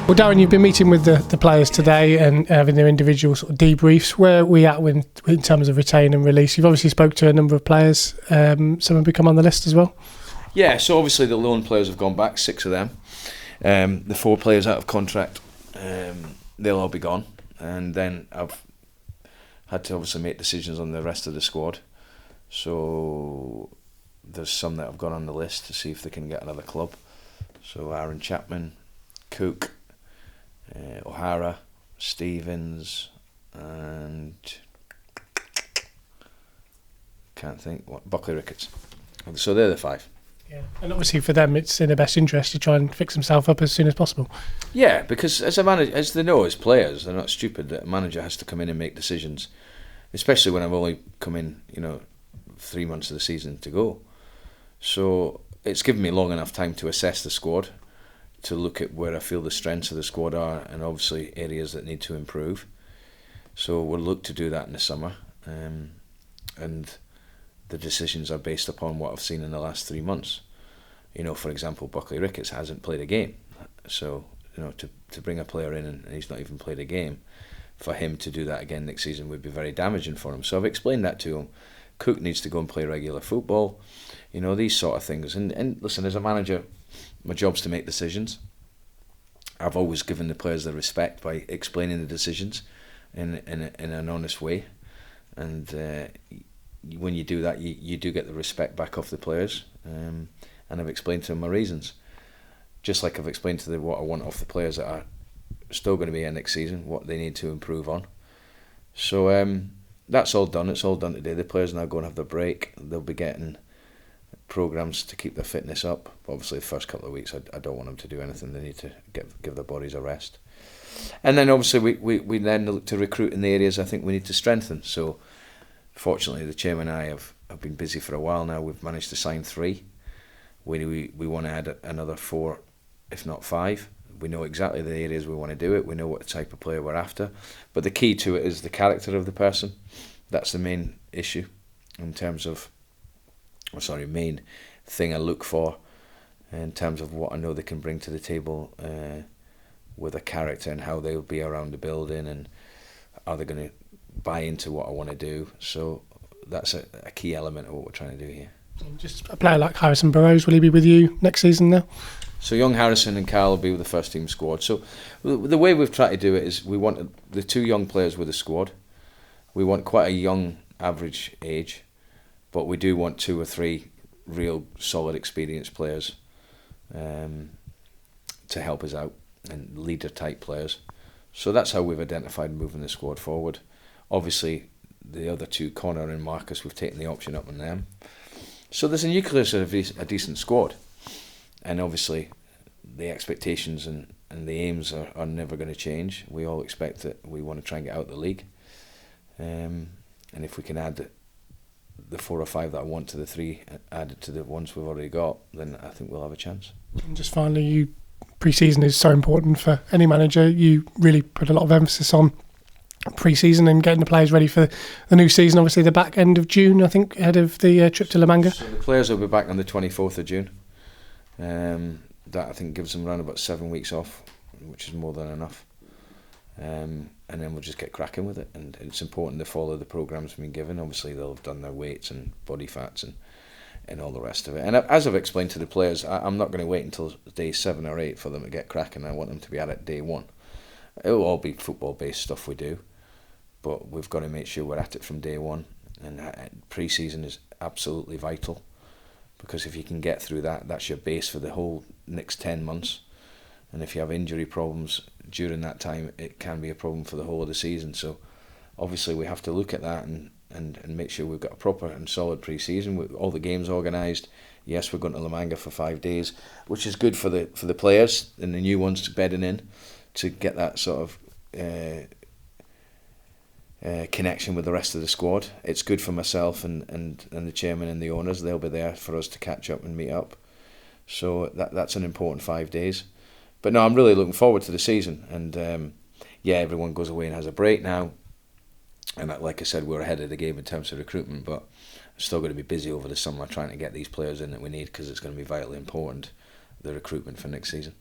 Well, Darren, you've been meeting with the players today and having their individual sort of debriefs. Where are we at in terms of retain and release? You've obviously spoke to a number of players. Some have become on the list as well. Yeah, so obviously the loan players have gone back, 6 of them. The 4 players out of contract, they'll all be gone. And then I've had to obviously make decisions on the rest of the squad. So there's some that have gone on the list to see if they can get another club. So Aaron Chapman, Cook, O'Hara, Stevens, and can't think what, Buckley Ricketts. So they're the 5. Yeah, and obviously for them, it's in their best interest to try and fix themselves up as soon as possible. Yeah, because as a manager, as they know as players, they're not stupid that a manager has to come in and make decisions, especially when I've only come in, 3 months of the season to go. So it's given me long enough time to assess the squad, to look at where I feel the strengths of the squad are, and obviously areas that need to improve. So we'll look to do that in the summer, and the decisions are based upon what I've seen in the last 3 months. For example, Buckley Ricketts hasn't played a game, so to bring a player in and he's not even played a game, for him to do that again next season would be very damaging for him. So I've explained that to him. Cook needs to go and play regular football, these sort of things. And listen, as a manager, my job's to make decisions. I've always given the players the respect by explaining the decisions in an honest way, and when you do that, you do get the respect back off the players. And I've explained to them my reasons, just like I've explained to them what I want off the players that are still going to be here next season, what they need to improve on. So that's all done. It's all done today. The players now go and have their break. They'll be getting programs to keep their fitness up. But obviously, the first couple of weeks, I don't want them to do anything. They need to give their bodies a rest. And then obviously we then look to recruit in the areas I think we need to strengthen. So fortunately, the chairman and I have been busy for a while now. We've managed to sign 3. We want to add another 4, if not 5. We know exactly the areas we want to do it. We know what type of player we're after. But the key to it is the character of the person. That's the main issue in terms of, main thing I look for in terms of what I know they can bring to the table with a character, and how they'll be around the building, and are they going to buy into what I want to do. So that's a key element of what we're trying to do here. And just a player like Harrison Burrows, will he be with you next season now? So young Harrison and Carl will be with the first team squad. So the way we've tried to do it is we want the 2 young players with the squad. We want quite a young average age, but we do want 2 or 3 real solid experienced players to help us out, and leader type players. So that's how we've identified moving the squad forward. Obviously the other 2, Connor and Marcus, we've taken the option up on them. So there's a nucleus of a decent squad. And obviously, the expectations and the aims are never going to change. We all expect that we want to try and get out of the league. And if we can add the 4 or 5 that I want to the 3 added to the ones we've already got, then I think we'll have a chance. And just finally, pre-season is so important for any manager. You really put a lot of emphasis on pre-season and getting the players ready for the new season. Obviously, the back end of June, I think, ahead of the trip to La Manga. So the players will be back on the 24th of June. That I think gives them around about 7 weeks off, which is more than enough. And then we'll just get cracking with it. And it's important to follow the programmes we've been given. Obviously, they'll have done their weights and body fats and all the rest of it. And as I've explained to the players, I'm not going to wait until day 7 or 8 for them to get cracking. I want them to be at it day 1. It will all be football-based stuff we do, but we've got to make sure we're at it from day 1. And pre-season is absolutely vital, because if you can get through that, that's your base for the whole next 10 months. And if you have injury problems during that time, it can be a problem for the whole of the season. So obviously we have to look at that and make sure we've got a proper and solid pre-season with all the games organised. Yes, we're going to La Manga for 5 days, which is good for the players and the new ones bedding in, to get that sort of connection with the rest of the squad. It's good for myself and the chairman and the owners. They'll be there for us to catch up and meet up. So that's an important 5 days. But no, I'm really looking forward to the season. And everyone goes away and has a break now. And like I said, we're ahead of the game in terms of recruitment, but I'm still going to be busy over the summer trying to get these players in that we need, because it's going to be vitally important, the recruitment for next season.